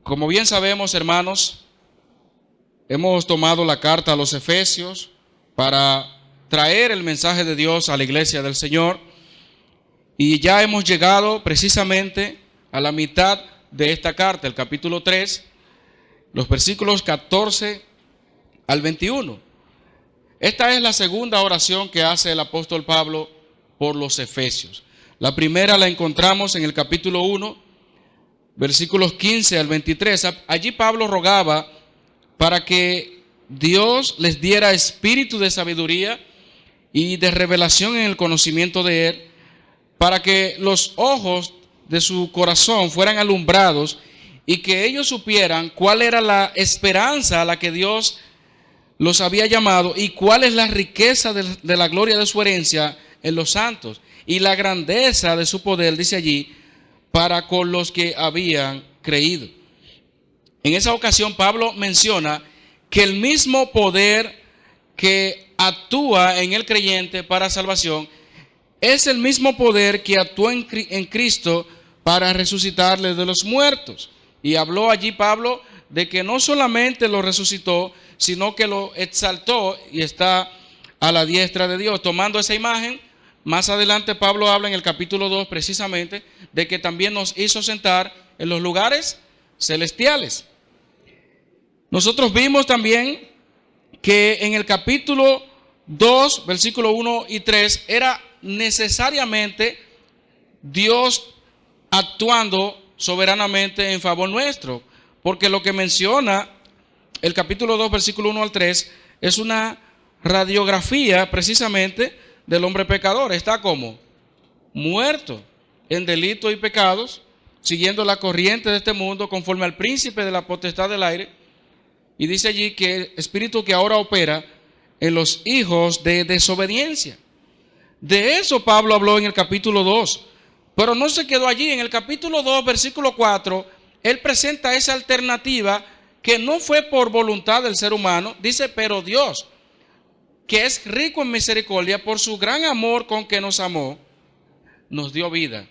Como bien sabemos, hermanos, hemos tomado la carta a los Efesios para traer el mensaje de Dios a la iglesia del Señor, y ya hemos llegado precisamente a la mitad de esta carta, el capítulo 3, los versículos 14 al 21. Esta es la segunda oración que hace el apóstol Pablo por los Efesios. La primera la encontramos en el capítulo 1, versículos 15 al 23. Allí Pablo rogaba para que Dios les diera espíritu de sabiduría y de revelación en el conocimiento de Él, para que los ojos de su corazón fueran alumbrados y que ellos supieran cuál era la esperanza a la que Dios los había llamado y cuál es la riqueza de la gloria de su herencia en los santos y la grandeza de su poder, dice allí, para con los que habían creído. En esa ocasión Pablo menciona que el mismo poder que actúa en el creyente para salvación es el mismo poder que actuó en Cristo para resucitarle de los muertos. Y habló allí Pablo de que no solamente lo resucitó, sino que lo exaltó y está a la diestra de Dios. Tomando esa imagen, más adelante Pablo habla en el capítulo 2 precisamente de que también nos hizo sentar en los lugares celestiales. Nosotros vimos también que en el capítulo 2, versículo 1 y 3, era necesariamente Dios actuando soberanamente en favor nuestro, porque lo que menciona el capítulo 2, versículo 1 al 3, es una radiografía precisamente del hombre pecador. Está como muerto en delitos y pecados, siguiendo la corriente de este mundo, conforme al príncipe de la potestad del aire. Y dice allí que el espíritu que ahora opera en los hijos de desobediencia. De eso Pablo habló en el capítulo 2, pero no se quedó allí. En el capítulo 2, versículo 4, él presenta esa alternativa que no fue por voluntad del ser humano. Dice, pero Dios, que es rico en misericordia, por su gran amor con que nos amó, nos dio vida.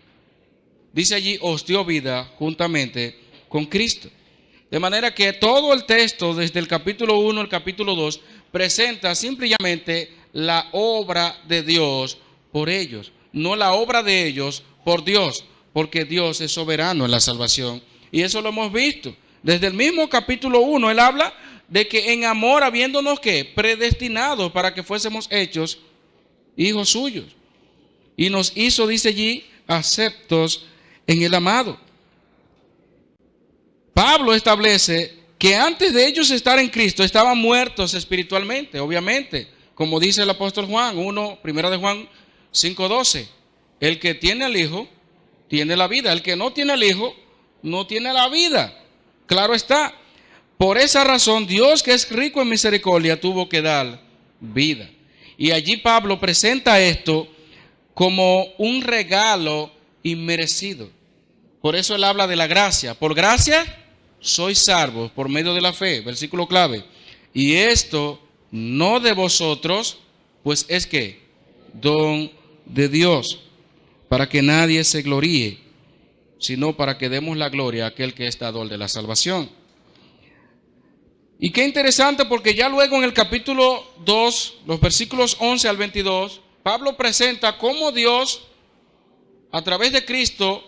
Dice allí, os dio vida juntamente con Cristo. De manera que todo el texto, desde el capítulo 1 al capítulo 2, presenta simplemente la obra de Dios por ellos, no la obra de ellos por Dios, porque Dios es soberano en la salvación. Y eso lo hemos visto. Desde el mismo capítulo 1, él habla de que en amor, habiéndonos ¿qué? Predestinados para que fuésemos hechos hijos suyos. Y nos hizo, dice allí, aceptos en el amado. Pablo establece que antes de ellos estar en Cristo estaban muertos espiritualmente, obviamente, como dice el apóstol Juan, primera de Juan 5:12. El que tiene al Hijo tiene la vida, el que no tiene al Hijo no tiene la vida. Claro está. Por esa razón, Dios, que es rico en misericordia, tuvo que dar vida. Y allí Pablo presenta esto como un regalo inmerecido. Por eso él habla de la gracia. Por gracia sois salvos por medio de la fe. Versículo clave. Y esto no de vosotros, pues es que don de Dios, para que nadie se gloríe, sino para que demos la gloria a aquel que es dador de la salvación. Y qué interesante, porque ya luego en el capítulo 2, los versículos 11 al 22, Pablo presenta cómo Dios, a través de Cristo,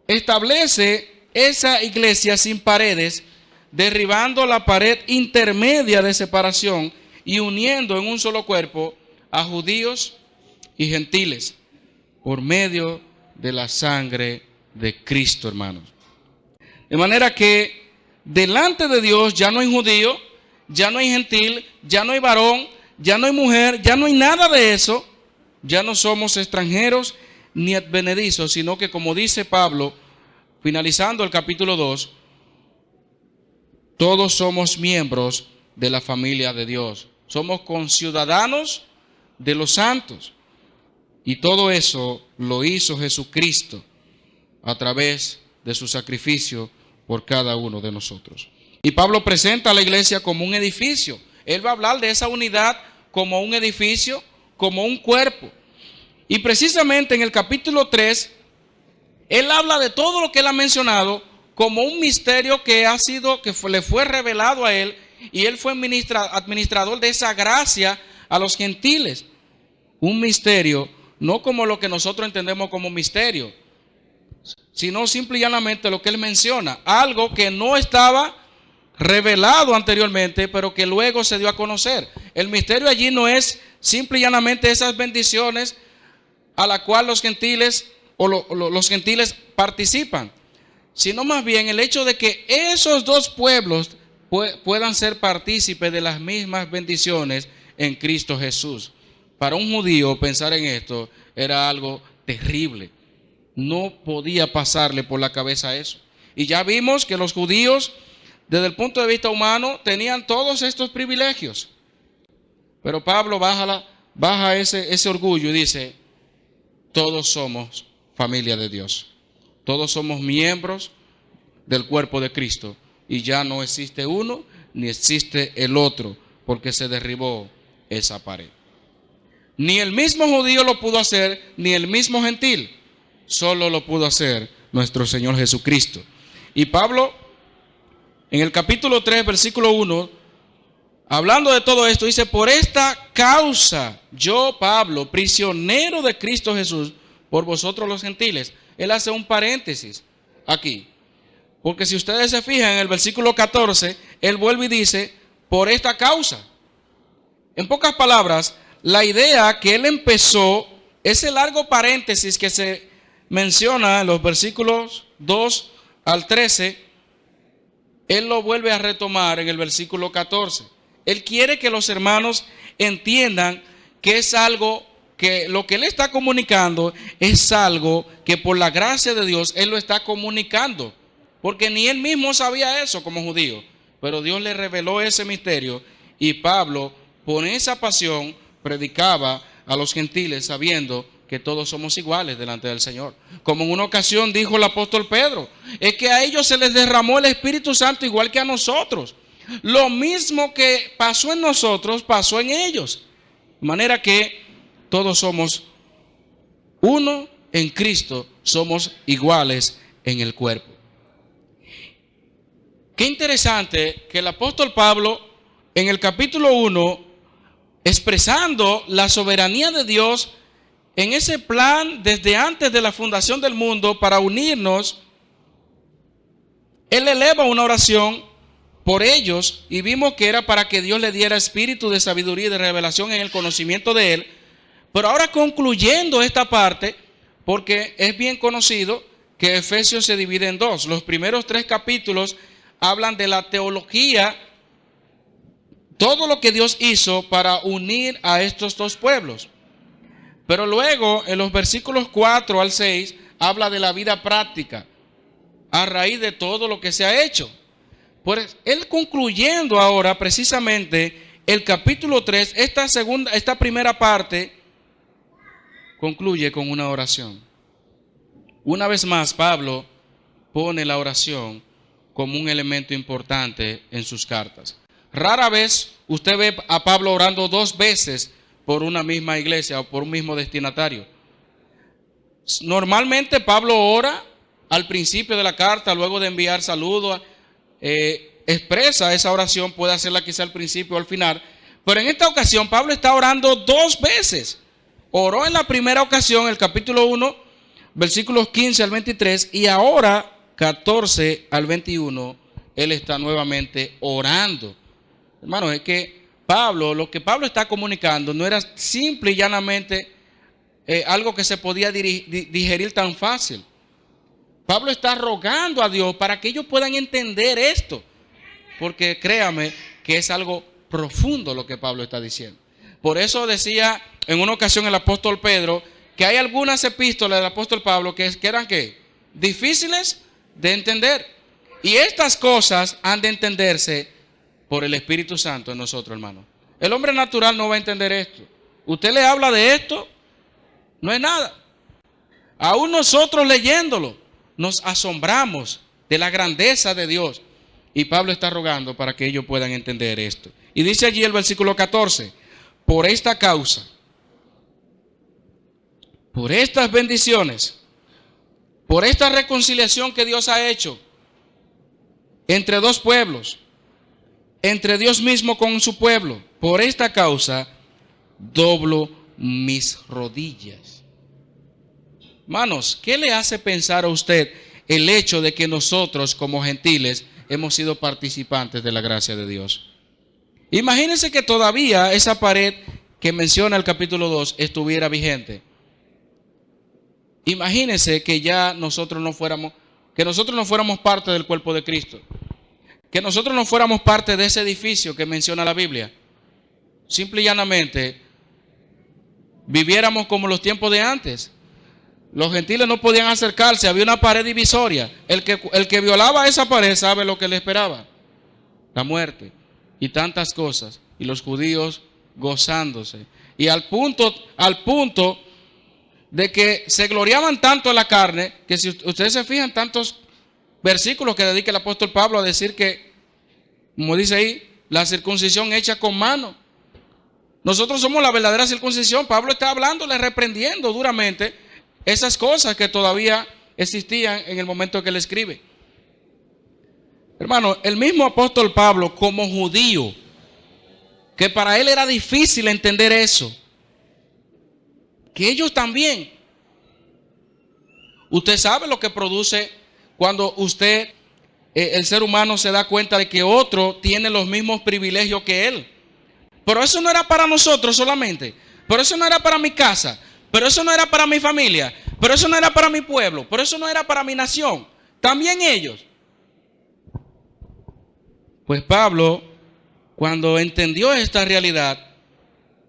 establece esa iglesia sin paredes, derribando la pared intermedia de separación y uniendo en un solo cuerpo a judíos y gentiles, por medio de la sangre de Cristo, hermanos. De manera que delante de Dios ya no hay judío, ya no hay gentil, ya no hay varón, ya no hay mujer, ya no hay nada de eso. Ya no somos extranjeros ni advenedizos, sino que, como dice Pablo, finalizando el capítulo 2, todos somos miembros de la familia de Dios. Somos conciudadanos de los santos. Y todo eso lo hizo Jesucristo a través de su sacrificio por cada uno de nosotros. Y Pablo presenta a la iglesia como un edificio. Él va a hablar de esa unidad como un edificio, como un cuerpo. Y precisamente en el capítulo 3, él habla de todo lo que él ha mencionado como un misterio que le fue revelado a él, y él fue administrador de esa gracia a los gentiles. Un misterio, no como lo que nosotros entendemos como misterio, sino simple y llanamente lo que él menciona, algo que no estaba revelado anteriormente, pero que luego se dio a conocer. El misterio allí no es simple y llanamente esas bendiciones a la cual los gentiles los gentiles participan, sino más bien el hecho de que esos dos pueblos puedan ser partícipes de las mismas bendiciones en Cristo Jesús. Para un judío pensar en esto era algo terrible. No podía pasarle por la cabeza eso. Y ya vimos que los judíos, desde el punto de vista humano, tenían todos estos privilegios. Pero Pablo baja ese orgullo y dice: todos somos familia de Dios. Todos somos miembros del cuerpo de Cristo. Y ya no existe uno ni existe el otro, porque se derribó esa pared. Ni el mismo judío lo pudo hacer, ni el mismo gentil. Solo lo pudo hacer nuestro Señor Jesucristo. Y Pablo, en el capítulo 3, versículo 1, hablando de todo esto, dice: por esta causa, yo, Pablo, prisionero de Cristo Jesús, por vosotros los gentiles. Él hace un paréntesis aquí. Porque si ustedes se fijan en el versículo 14, él vuelve y dice: por esta causa. En pocas palabras, la idea que él empezó, ese largo paréntesis que se menciona en los versículos 2 al 13, él lo vuelve a retomar en el versículo 14. Él quiere que los hermanos entiendan que es algo que lo que él está comunicando es algo que por la gracia de Dios él lo está comunicando. Porque ni él mismo sabía eso como judío, pero Dios le reveló ese misterio, y Pablo, por esa pasión, predicaba a los gentiles sabiendo que todos somos iguales delante del Señor. Como en una ocasión dijo el apóstol Pedro: es que a ellos se les derramó el Espíritu Santo igual que a nosotros. Lo mismo que pasó en nosotros, pasó en ellos. De manera que todos somos uno en Cristo, somos iguales en el cuerpo. Qué interesante que el apóstol Pablo, en el capítulo 1, expresando la soberanía de Dios en ese plan desde antes de la fundación del mundo para unirnos, él eleva una oración por ellos, y vimos que era para que Dios le diera espíritu de sabiduría y de revelación en el conocimiento de él. Pero ahora, concluyendo esta parte, porque es bien conocido que Efesios se divide en dos. Los primeros 3 capítulos hablan de la teología, todo lo que Dios hizo para unir a estos dos pueblos. Pero luego, en los versículos 4 al 6, habla de la vida práctica a raíz de todo lo que se ha hecho. Pues él, concluyendo ahora precisamente el capítulo 3, esta primera parte, concluye con una oración. Una vez más, Pablo pone la oración como un elemento importante en sus cartas. Rara vez usted ve a Pablo orando 2 veces por una misma iglesia o por un mismo destinatario. Normalmente Pablo ora al principio de la carta, luego de enviar saludos, expresa esa oración, puede hacerla quizá al principio o al final. Pero en esta ocasión Pablo está orando 2 veces. Oró en la primera ocasión, el capítulo 1, versículos 15 al 23, y ahora 14 al 21, él está nuevamente orando. Hermanos, es que lo que Pablo está comunicando no era simple y llanamente algo que se podía digerir tan fácil. Pablo está rogando a Dios para que ellos puedan entender esto, porque créame que es algo profundo lo que Pablo está diciendo. Por eso decía en una ocasión el apóstol Pedro que hay algunas epístolas del apóstol Pablo que eran ¿qué? Difíciles de entender. Y estas cosas han de entenderse por el Espíritu Santo en nosotros, hermano. El hombre natural no va a entender esto. Usted le habla de esto, no es nada. Aún nosotros leyéndolo nos asombramos de la grandeza de Dios. Y Pablo está rogando para que ellos puedan entender esto. Y dice allí el versículo 14: por esta causa, por estas bendiciones, por esta reconciliación que Dios ha hecho, entre dos pueblos, entre Dios mismo con su pueblo. Por esta causa doblo mis rodillas. Hermanos, ¿qué le hace pensar a usted el hecho de que nosotros como gentiles hemos sido participantes de la gracia de Dios? Imagínense que todavía esa pared que menciona el capítulo 2 estuviera vigente. Imagínense que ya nosotros no fuéramos parte del cuerpo de Cristo, que nosotros no fuéramos parte de ese edificio que menciona la Biblia. Simple y llanamente viviéramos como los tiempos de antes. Los gentiles no podían acercarse, había una pared divisoria. El que violaba esa pared sabe lo que le esperaba: la muerte y tantas cosas. Y los judíos gozándose. Y al punto de que se gloriaban tanto en la carne, que si ustedes se fijan, tantos versículos que dedica el apóstol Pablo a decir que, como dice ahí, la circuncisión hecha con mano. Nosotros somos la verdadera circuncisión. Pablo está hablándole, reprendiendo duramente esas cosas que todavía existían en el momento que él escribe. Hermano, el mismo apóstol Pablo, como judío, que para él era difícil entender eso, que ellos también. Usted sabe lo que produce cuando el ser humano se da cuenta de que otro tiene los mismos privilegios que él. Pero eso no era para nosotros solamente. Pero eso no era para mi casa. Pero eso no era para mi familia. Pero eso no era para mi pueblo. Pero eso no era para mi nación. También ellos. Pues Pablo, cuando entendió esta realidad,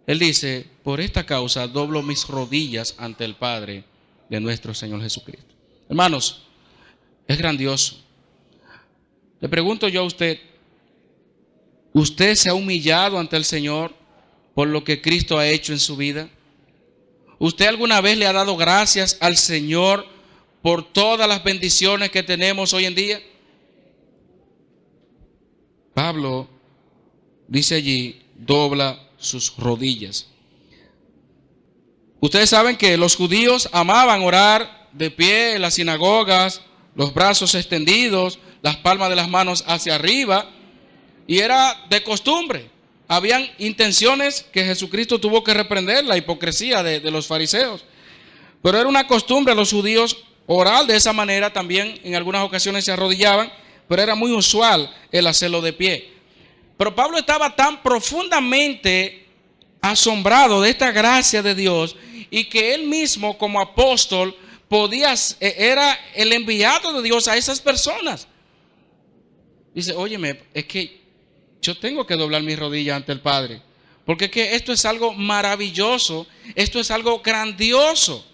él dice: por esta causa doblo mis rodillas ante el Padre de nuestro Señor Jesucristo. Hermanos, es grandioso. Le pregunto yo a usted: ¿usted se ha humillado ante el Señor por lo que Cristo ha hecho en su vida? ¿Usted alguna vez le ha dado gracias al Señor por todas las bendiciones que tenemos hoy en día? Pablo dice allí: dobla sus rodillas. Ustedes saben que los judíos amaban orar de pie en las sinagogas, los brazos extendidos, las palmas de las manos hacia arriba, y era de costumbre. Habían intenciones que Jesucristo tuvo que reprender, la hipocresía de los fariseos, pero era una costumbre a los judíos orar de esa manera. También en algunas ocasiones se arrodillaban, pero era muy usual el hacerlo de pie. Pero Pablo estaba tan profundamente asombrado de esta gracia de Dios, y que él mismo como apóstol era el enviado de Dios a esas personas. Dice: óyeme, es que yo tengo que doblar mis rodillas ante el Padre, porque es que esto es algo maravilloso, esto es algo grandioso.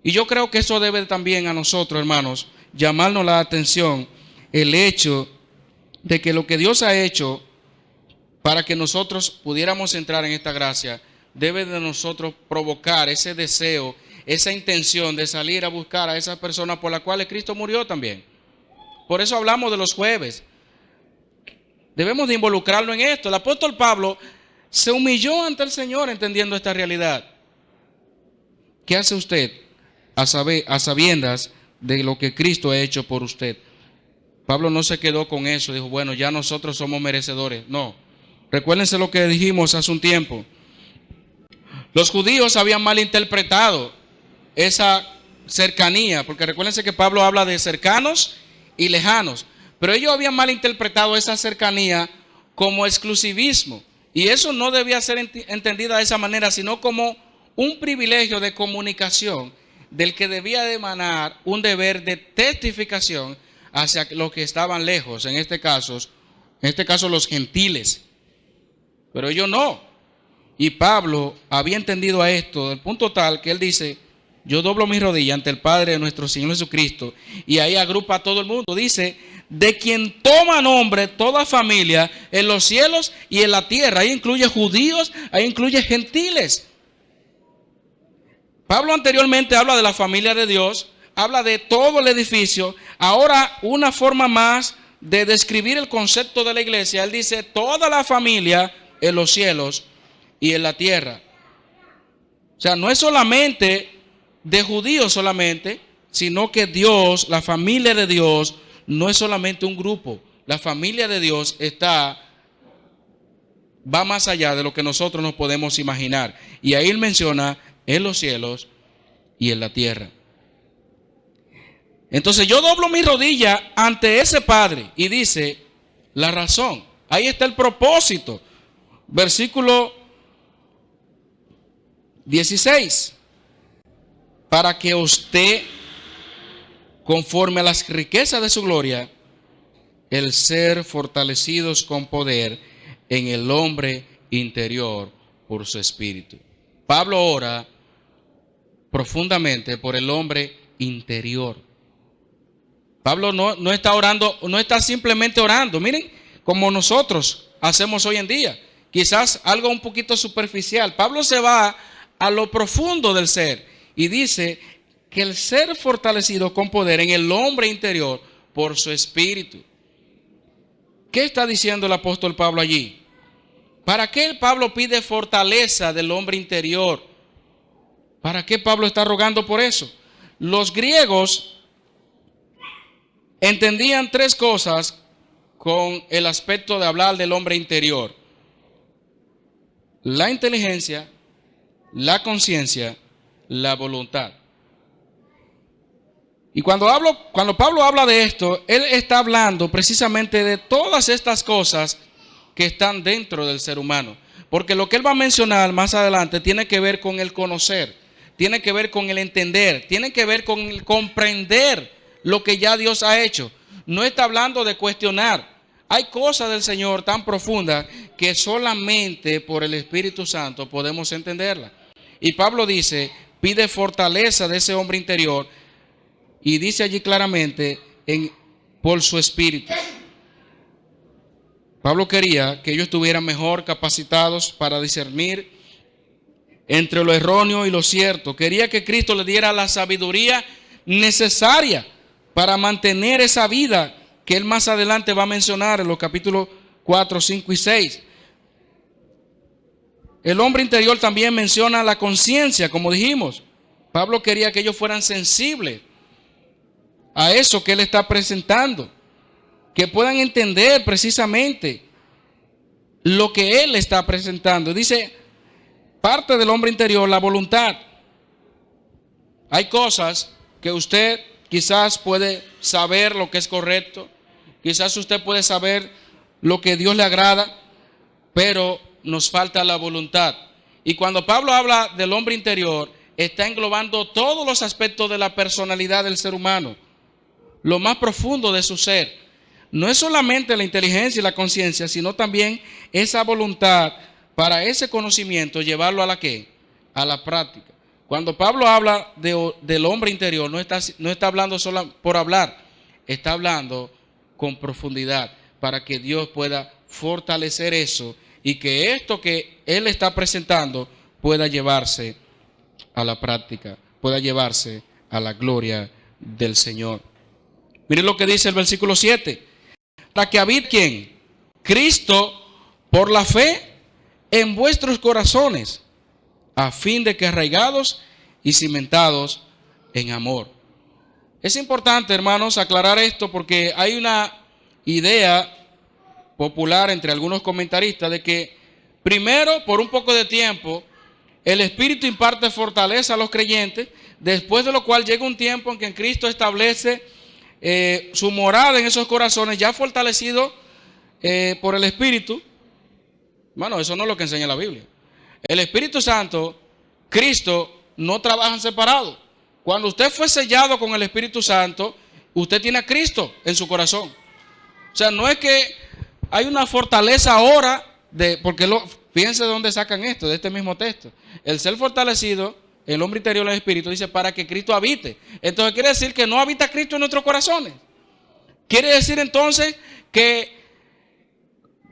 Y yo creo que eso debe también a nosotros, hermanos, llamarnos la atención, el hecho de que lo que Dios ha hecho para que nosotros pudiéramos entrar en esta gracia, debe de nosotros provocar ese deseo, esa intención de salir a buscar a esas personas por las cuales Cristo murió también. Por eso hablamos de los jueves. Debemos de involucrarlo en esto. El apóstol Pablo se humilló ante el Señor entendiendo esta realidad. ¿Qué hace usted a sabiendas de lo que Cristo ha hecho por usted? Pablo no se quedó con eso. Dijo: bueno, ya nosotros somos merecedores. No. Recuérdense lo que dijimos hace un tiempo. Los judíos habían malinterpretado esa cercanía, porque recuérdense que Pablo habla de cercanos y lejanos, pero ellos habían malinterpretado esa cercanía como exclusivismo, y eso no debía ser entendida de esa manera, sino como un privilegio de comunicación del que debía de emanar un deber de testificación hacia los que estaban lejos, en este caso los gentiles, pero ellos no. Y Pablo había entendido a esto del punto tal que él dice: yo doblo mi rodilla ante el Padre de nuestro Señor Jesucristo. Y ahí agrupa a todo el mundo. Dice: de quien toma nombre toda familia en los cielos y en la tierra. Ahí incluye judíos, ahí incluye gentiles. Pablo anteriormente habla de la familia de Dios, habla de todo el edificio. Ahora, una forma más de describir el concepto de la iglesia, él dice: toda la familia en los cielos y en la tierra. O sea, no es solamente de judíos solamente, sino que Dios, la familia de Dios, no es solamente un grupo. La familia de Dios va más allá de lo que nosotros nos podemos imaginar. Y ahí él menciona en los cielos y en la tierra. Entonces yo doblo mi rodilla ante ese Padre y dice la razón. Ahí está el propósito. Versículo 16. Para que usted, conforme a las riquezas de su gloria, el ser fortalecidos con poder en el hombre interior por su espíritu. Pablo ora profundamente por el hombre interior. Pablo no está orando, no está simplemente orando, miren, como nosotros hacemos hoy en día, quizás algo un poquito superficial. Pablo se va a lo profundo del ser y dice que el ser fortalecido con poder en el hombre interior por su espíritu. ¿Qué está diciendo el apóstol Pablo allí? ¿Para qué Pablo pide fortaleza del hombre interior? ¿Para qué Pablo está rogando por eso? Los griegos entendían tres cosas con el aspecto de hablar del hombre interior: la inteligencia, la conciencia, la voluntad. Y cuando Pablo habla de esto, él está hablando precisamente de todas estas cosas que están dentro del ser humano. Porque lo que él va a mencionar más adelante tiene que ver con el conocer, tiene que ver con el entender, tiene que ver con el comprender lo que ya Dios ha hecho. No está hablando de cuestionar. Hay cosas del Señor tan profundas que solamente por el Espíritu Santo podemos entenderlas. Y Pablo dice, pide fortaleza de ese hombre interior, y dice allí claramente, por su espíritu. Pablo quería que ellos estuvieran mejor capacitados para discernir entre lo erróneo y lo cierto. Quería que Cristo le diera la sabiduría necesaria para mantener esa vida que él más adelante va a mencionar en los capítulos 4, 5 y 6. El hombre interior también menciona la conciencia, como dijimos. Pablo quería que ellos fueran sensibles a eso que él está presentando, que puedan entender precisamente lo que él está presentando. Dice, parte del hombre interior, la voluntad. Hay cosas que usted quizás puede saber lo que es correcto, quizás usted puede saber lo que Dios le agrada, pero nos falta la voluntad. Y cuando Pablo habla del hombre interior, está englobando todos los aspectos de la personalidad del ser humano, lo más profundo de su ser. No es solamente la inteligencia y la conciencia, sino también esa voluntad para ese conocimiento llevarlo a la ¿qué? A la práctica. Cuando Pablo habla del hombre interior, no está hablando solo por hablar, está hablando con profundidad para que Dios pueda fortalecer eso y que esto que él está presentando pueda llevarse a la práctica, pueda llevarse a la gloria del Señor. Miren lo que dice el versículo 7. Para que habite ¿quién? Cristo por la fe en vuestros corazones, a fin de que arraigados y cimentados en amor. Es importante, hermanos, aclarar esto porque hay una idea popular entre algunos comentaristas de que primero, por un poco de tiempo, el Espíritu imparte fortaleza a los creyentes, después de lo cual llega un tiempo en que Cristo establece su morada en esos corazones, ya fortalecido por el Espíritu. Bueno, eso no es lo que enseña la Biblia. El Espíritu Santo, Cristo, no trabajan separados. Cuando usted fue sellado con el Espíritu Santo, usted tiene a Cristo en su corazón. O sea, no es que hay una fortaleza ahora, porque fíjense de dónde sacan esto, de este mismo texto. El ser fortalecido, el hombre interior del Espíritu, dice para que Cristo habite. Entonces quiere decir que no habita Cristo en nuestros corazones. Quiere decir entonces que,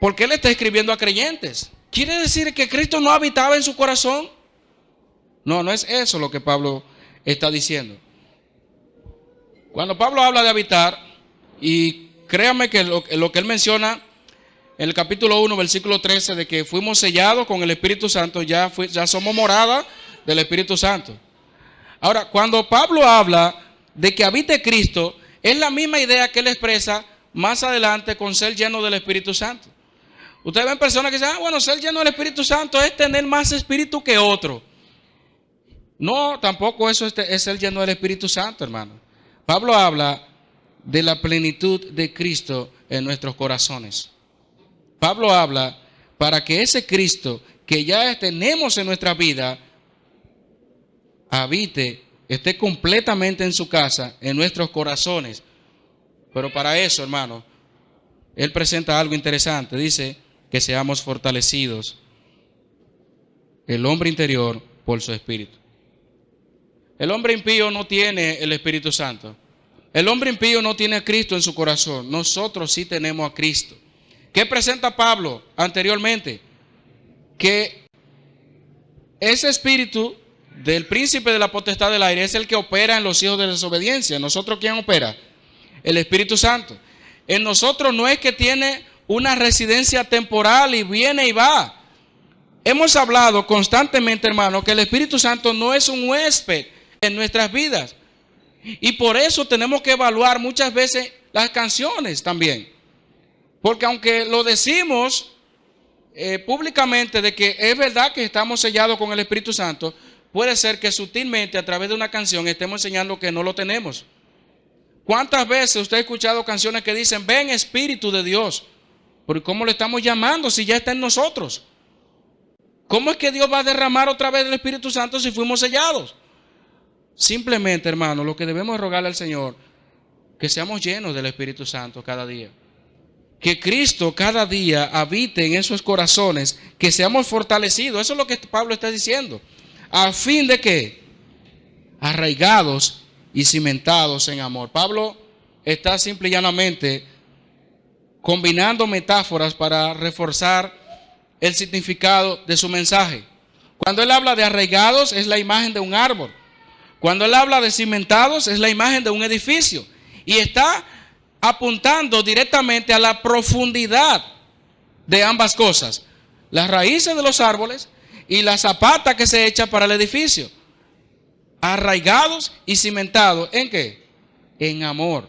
porque él está escribiendo a creyentes, quiere decir que Cristo no habitaba en su corazón. No, no es eso lo que Pablo está diciendo. Cuando Pablo habla de habitar, y créanme que lo que él menciona en el capítulo 1, versículo 13, de que fuimos sellados con el Espíritu Santo, ya somos morada del Espíritu Santo. Ahora, cuando Pablo habla de que habite Cristo, Es la misma idea que él expresa más adelante con ser lleno del Espíritu Santo. Ustedes ven personas que dicen, bueno, ser lleno del Espíritu Santo es tener más espíritu que otro. No, tampoco eso es ser lleno del Espíritu Santo, hermano. Pablo habla de la plenitud de Cristo en nuestros corazones. Pablo habla para que ese Cristo que ya tenemos en nuestra vida habite, esté completamente en su casa, en nuestros corazones. Pero para eso, hermano, él presenta algo interesante. Dice que seamos fortalecidos el hombre interior por su espíritu. El hombre impío no tiene el Espíritu Santo. El hombre impío no tiene a Cristo en su corazón. Nosotros sí tenemos a Cristo. ¿Qué presenta Pablo anteriormente? Que ese espíritu del príncipe de la potestad del aire es el que opera en los hijos de desobediencia. ¿Nosotros quién opera? El Espíritu Santo. En nosotros no es que tiene una residencia temporal y viene y va. Hemos hablado constantemente, hermano, que el Espíritu Santo no es un huésped en nuestras vidas. Y por eso tenemos que evaluar muchas veces las canciones también. Porque aunque lo decimos públicamente de que es verdad que estamos sellados con el Espíritu Santo, puede ser que sutilmente a través de una canción estemos enseñando que no lo tenemos. ¿Cuántas veces usted ha escuchado canciones que dicen, ven Espíritu de Dios? ¿Pero cómo le estamos llamando si ya está en nosotros? ¿Cómo es que Dios va a derramar otra vez el Espíritu Santo si fuimos sellados? Simplemente, hermano, lo que debemos rogarle al Señor, que seamos llenos del Espíritu Santo cada día. Que Cristo cada día habite en esos corazones, que seamos fortalecidos. Eso es lo que Pablo está diciendo. ¿A fin de qué? Arraigados y cimentados en amor. Pablo está simple y llanamente combinando metáforas para reforzar el significado de su mensaje. Cuando él habla de arraigados es la imagen de un árbol. Cuando él habla de cimentados es la imagen de un edificio. Y está apuntando directamente a la profundidad de ambas cosas. Las raíces de los árboles y la zapata que se echa para el edificio. Arraigados y cimentados. ¿En qué? En amor.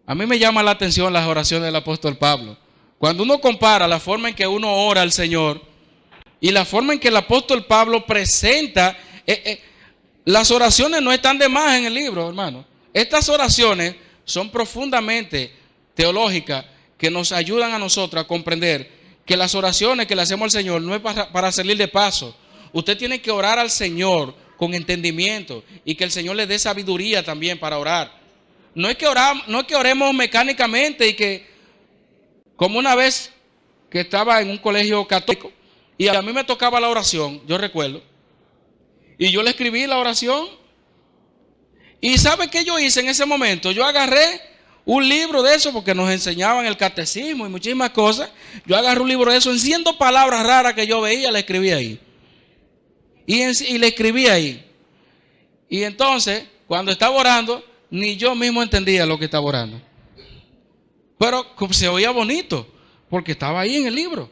A mí me llama la atención las oraciones del apóstol Pablo. Cuando uno compara la forma en que uno ora al Señor y la forma en que el apóstol Pablo presenta, las oraciones no están de más en el libro, hermano. Estas oraciones son profundamente teológicas que nos ayudan a nosotros a comprender que las oraciones que le hacemos al Señor no es para salir de paso. Usted tiene que orar al Señor con entendimiento y que el Señor le dé sabiduría también para orar. No es que oremos mecánicamente y que, como una vez que estaba en un colegio católico y a mí me tocaba la oración, yo recuerdo, y yo le escribí la oración. ¿Y sabe qué yo hice en ese momento? Yo agarré un libro de eso, porque nos enseñaban el catecismo y muchísimas cosas. Yo agarré un libro de eso, en 100 palabras raras que yo veía, le escribí ahí. Y le escribí ahí. Y entonces, cuando estaba orando, ni yo mismo entendía lo que estaba orando. Pero se oía bonito, porque estaba ahí en el libro.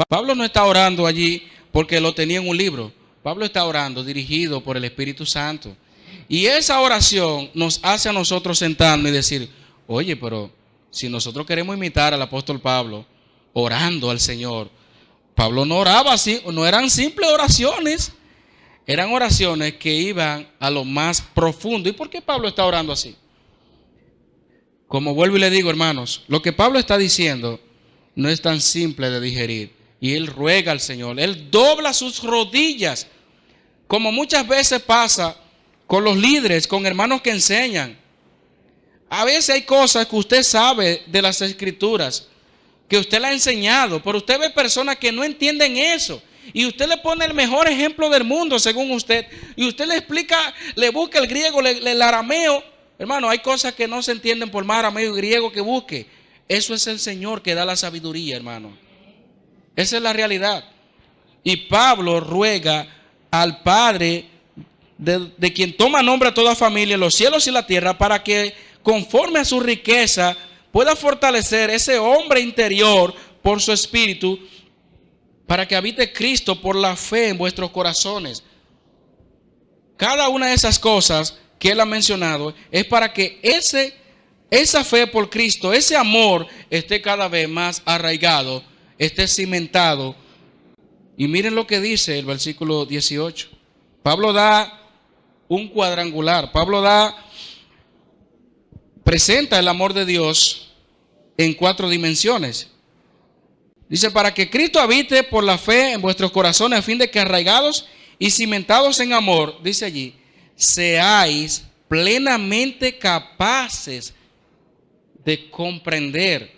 Pablo no está orando allí porque lo tenía en un libro. Pablo está orando dirigido por el Espíritu Santo. Y esa oración nos hace a nosotros sentarnos y decir, oye, pero si nosotros queremos imitar al apóstol Pablo orando al Señor, Pablo no oraba así, no eran simples oraciones, eran oraciones que iban a lo más profundo. ¿Y por qué Pablo está orando así? Como vuelvo y le digo, hermanos, lo que Pablo está diciendo no es tan simple de digerir. Y él ruega al Señor, él dobla sus rodillas, como muchas veces pasa con los líderes, con hermanos que enseñan. A veces hay cosas que usted sabe de las Escrituras, que usted le ha enseñado, pero usted ve personas que no entienden eso. Y usted le pone el mejor ejemplo del mundo según usted. Y usted le explica, le busca el griego, el arameo. Hermano, hay cosas que no se entienden por más arameo y griego que busque. Eso es el Señor que da la sabiduría, hermano. Esa es la realidad. Y Pablo ruega al Padre de quien toma nombre a toda familia en los cielos y la tierra, para que conforme a su riqueza pueda fortalecer ese hombre interior por su espíritu, para que habite Cristo por la fe en vuestros corazones. Cada una de esas cosas que él ha mencionado es para que esa fe por Cristo, ese amor esté cada vez más arraigado, esté cimentado. Y miren lo que dice el versículo 18. Pablo da un cuadrangular. Presenta el amor de Dios en 4 dimensiones. Dice, para que Cristo habite por la fe en vuestros corazones, a fin de que arraigados y cimentados en amor, dice allí, seáis plenamente capaces de comprender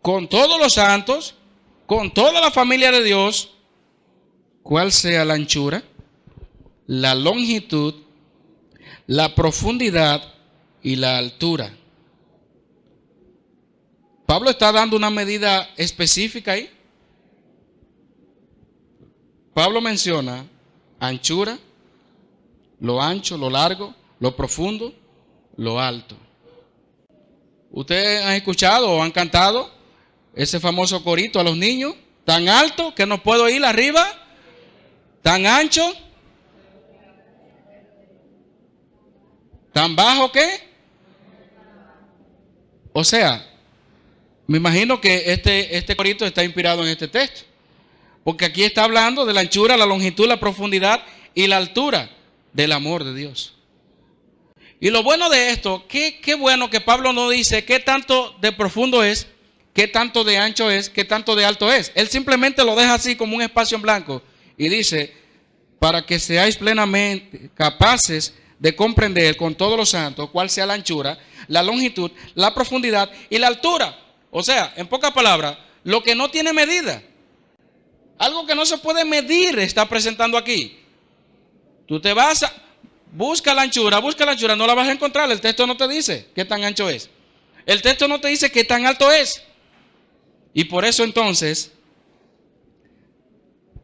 con todos los santos, con toda la familia de Dios, cuál sea la anchura, la longitud, la profundidad y la altura. Pablo está dando una medida específica ahí. Pablo menciona anchura, lo ancho, lo largo, lo profundo, lo alto. ¿Ustedes han escuchado o han cantado ese famoso corito a los niños? Tan alto que no puedo ir arriba, tan ancho, tan bajo que. O sea, me imagino que este corito está inspirado en este texto. Porque aquí está hablando de la anchura, la longitud, la profundidad y la altura del amor de Dios. Y lo bueno de esto, qué bueno que Pablo no dice qué tanto de profundo es, qué tanto de ancho es, qué tanto de alto es. Él simplemente lo deja así como un espacio en blanco y dice, para que seáis plenamente capaces de comprender con todos los santos cuál sea la anchura, la longitud, la profundidad y la altura. O sea, en pocas palabras, lo que no tiene medida. Algo que no se puede medir está presentando aquí. Tú te vas a... busca la anchura, no la vas a encontrar. El texto no te dice qué tan ancho es. El texto no te dice qué tan alto es. Y por eso entonces,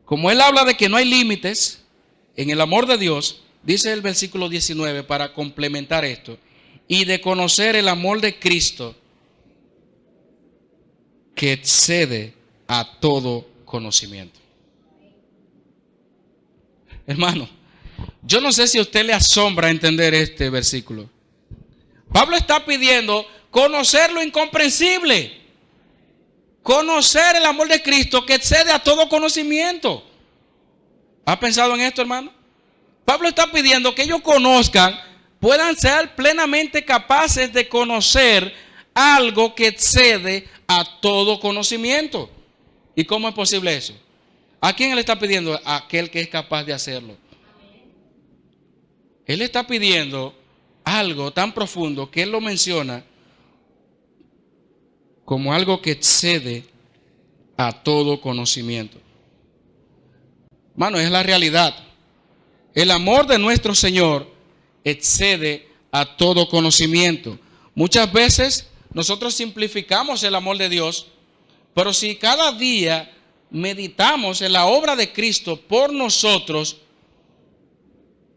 como él habla de que no hay límites en el amor de Dios, dice el versículo 19 para complementar esto, y de conocer el amor de Cristo que excede a todo conocimiento. Hermano, yo no sé si a usted le asombra entender este versículo. Pablo está pidiendo conocer lo incomprensible, conocer el amor de Cristo que excede a todo conocimiento. ¿Ha pensado en esto, hermano? Pablo está pidiendo que ellos conozcan, puedan ser plenamente capaces de conocer algo que excede a todo conocimiento. ¿Y cómo es posible eso? ¿A quién él está pidiendo? A aquel que es capaz de hacerlo. Él está pidiendo algo tan profundo que él lo menciona como algo que excede a todo conocimiento. Hermano, es la realidad. El amor de nuestro Señor excede a todo conocimiento. Muchas veces nosotros simplificamos el amor de Dios, pero si cada día meditamos en la obra de Cristo por nosotros,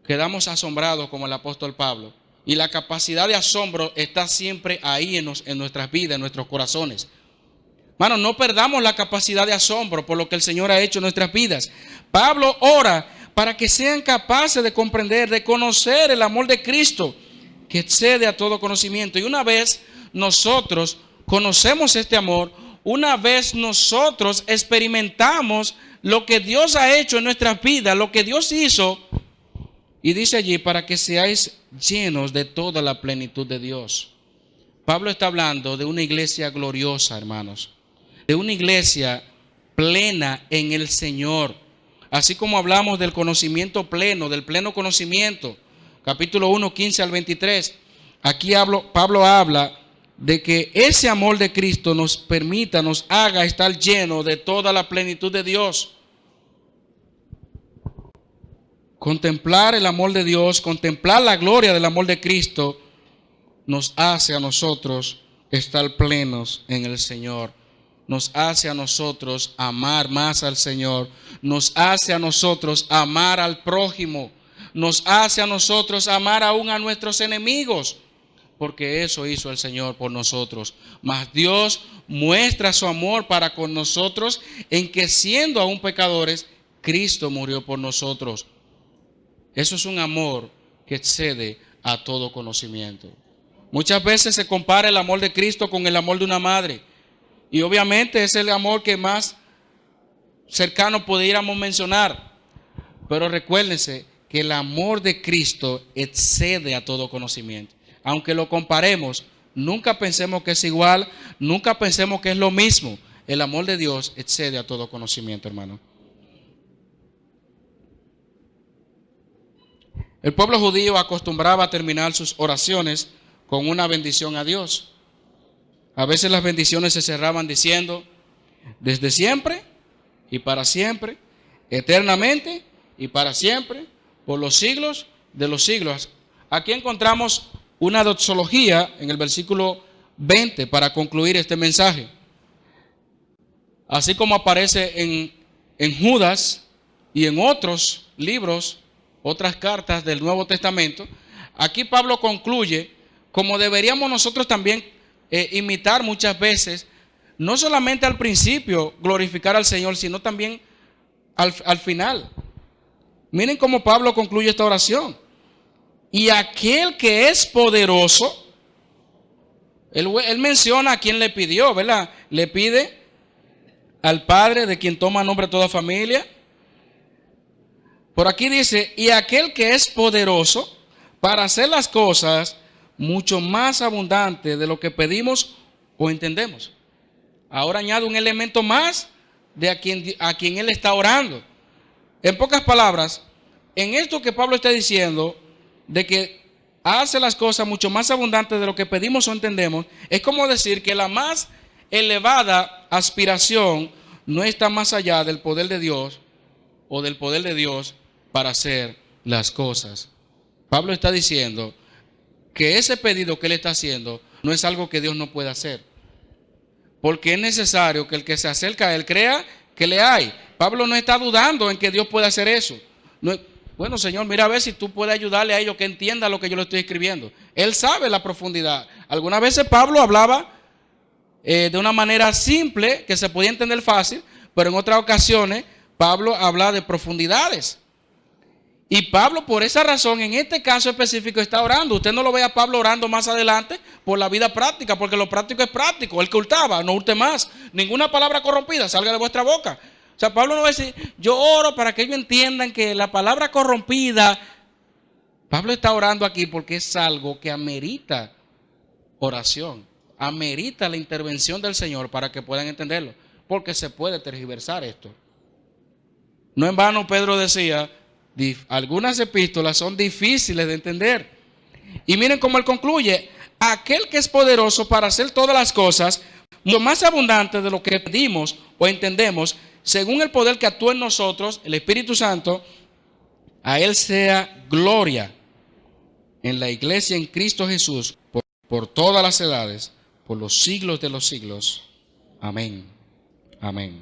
quedamos asombrados como el apóstol Pablo. Y la capacidad de asombro está siempre ahí en nuestras vidas, en nuestros corazones. Hermanos, no perdamos la capacidad de asombro por lo que el Señor ha hecho en nuestras vidas. Pablo ora para que sean capaces de comprender, de conocer el amor de Cristo que excede a todo conocimiento. Y una vez nosotros conocemos este amor, una vez nosotros experimentamos lo que Dios ha hecho en nuestras vidas, lo que Dios hizo, y dice allí, para que seáis llenos de toda la plenitud de Dios. Pablo está hablando de una iglesia gloriosa, hermanos, de una iglesia plena en el Señor. Así como hablamos del conocimiento pleno, del pleno conocimiento, capítulo 1, 15 al 23, aquí Pablo habla de que ese amor de Cristo nos permita, nos haga estar llenos de toda la plenitud de Dios. Contemplar el amor de Dios, contemplar la gloria del amor de Cristo, nos hace a nosotros estar plenos en el Señor. Nos hace a nosotros amar más al Señor. Nos hace a nosotros amar al prójimo. Nos hace a nosotros amar aún a nuestros enemigos. Porque eso hizo el Señor por nosotros. Mas Dios muestra su amor para con nosotros en que siendo aún pecadores, Cristo murió por nosotros. Eso es un amor que excede a todo conocimiento. Muchas veces se compara el amor de Cristo con el amor de una madre. Y obviamente es el amor que más cercano pudiéramos mencionar. Pero recuérdense que el amor de Cristo excede a todo conocimiento. Aunque lo comparemos, nunca pensemos que es igual, nunca pensemos que es lo mismo. El amor de Dios excede a todo conocimiento, hermano. El pueblo judío acostumbraba a terminar sus oraciones con una bendición a Dios. A veces las bendiciones se cerraban diciendo, desde siempre y para siempre, eternamente y para siempre, por los siglos de los siglos. Aquí encontramos una doxología en el versículo 20 para concluir este mensaje. Así como aparece en Judas y en otros libros, otras cartas del Nuevo Testamento, aquí Pablo concluye, como deberíamos nosotros también imitar muchas veces, no solamente al principio glorificar al Señor, sino también al final. Miren cómo Pablo concluye esta oración. Y aquel que es poderoso, él menciona a quien le pidió, ¿verdad? Le pide al Padre, de quien toma nombre toda familia. Por aquí dice, y aquel que es poderoso para hacer las cosas mucho más abundante de lo que pedimos o entendemos. Ahora añade un elemento más de a quien él está orando. En pocas palabras, en esto que Pablo está diciendo, de que hace las cosas mucho más abundantes de lo que pedimos o entendemos, es como decir que la más elevada aspiración no está más allá del poder de Dios o del poder de Dios para hacer las cosas. Pablo está diciendo que ese pedido que él está haciendo no es algo que Dios no puede hacer, porque es necesario que el que se acerca a él crea que le hay. Pablo no está dudando en que Dios pueda hacer eso. No, bueno, Señor, mira a ver si tú puedes ayudarle a ellos que entienda lo que yo le estoy escribiendo. Él sabe la profundidad. Algunas veces Pablo hablaba de una manera simple, que se podía entender fácil, pero en otras ocasiones Pablo habla de profundidades. Y Pablo, por esa razón, en este caso específico, está orando. Usted no lo ve a Pablo orando más adelante por la vida práctica, porque lo práctico es práctico. El que hurtaba, no hurte más. Ninguna palabra corrompida salga de vuestra boca. O sea, Pablo no va a decir, yo oro para que ellos entiendan que la palabra corrompida. Pablo está orando aquí porque es algo que amerita oración. Amerita la intervención del Señor para que puedan entenderlo. Porque se puede tergiversar esto. No en vano Pedro decía, algunas epístolas son difíciles de entender. Y miren cómo él concluye, aquel que es poderoso para hacer todas las cosas, lo más abundante de lo que pedimos o entendemos, según el poder que actúa en nosotros, el Espíritu Santo, a él sea gloria en la iglesia en Cristo Jesús, por todas las edades, por los siglos de los siglos. Amén. Amén.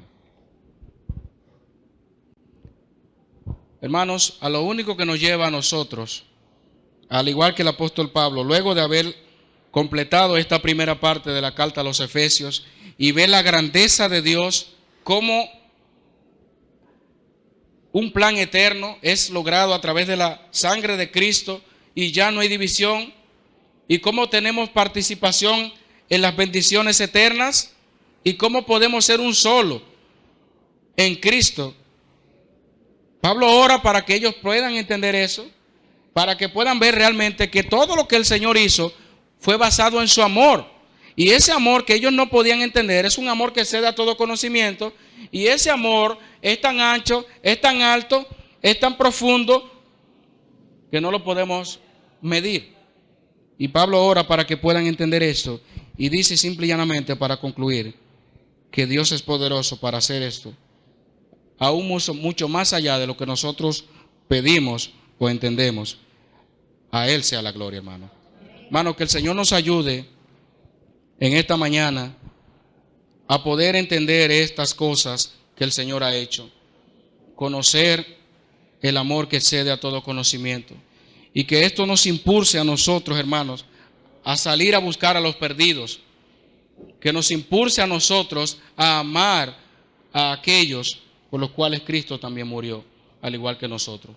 Hermanos, a lo único que nos lleva a nosotros, al igual que el apóstol Pablo, luego de haber completado esta primera parte de la carta a los Efesios y ver la grandeza de Dios, como un plan eterno es logrado a través de la sangre de Cristo y ya no hay división, y cómo tenemos participación en las bendiciones eternas y cómo podemos ser un solo en Cristo. Pablo ora para que ellos puedan entender eso, para que puedan ver realmente que todo lo que el Señor hizo fue basado en su amor. Y ese amor que ellos no podían entender es un amor que excede a todo conocimiento. Y ese amor es tan ancho, es tan alto, es tan profundo que no lo podemos medir. Y Pablo ora para que puedan entender esto. Y dice simple y llanamente para concluir que Dios es poderoso para hacer esto. Aún mucho más allá de lo que nosotros pedimos o entendemos. A Él sea la gloria, hermano. Hermano, que el Señor nos ayude en esta mañana a poder entender estas cosas que el Señor ha hecho. Conocer el amor que excede a todo conocimiento. Y que esto nos impulse a nosotros, hermanos, a salir a buscar a los perdidos. Que nos impulse a nosotros a amar a aquellos por los cuales Cristo también murió, al igual que nosotros.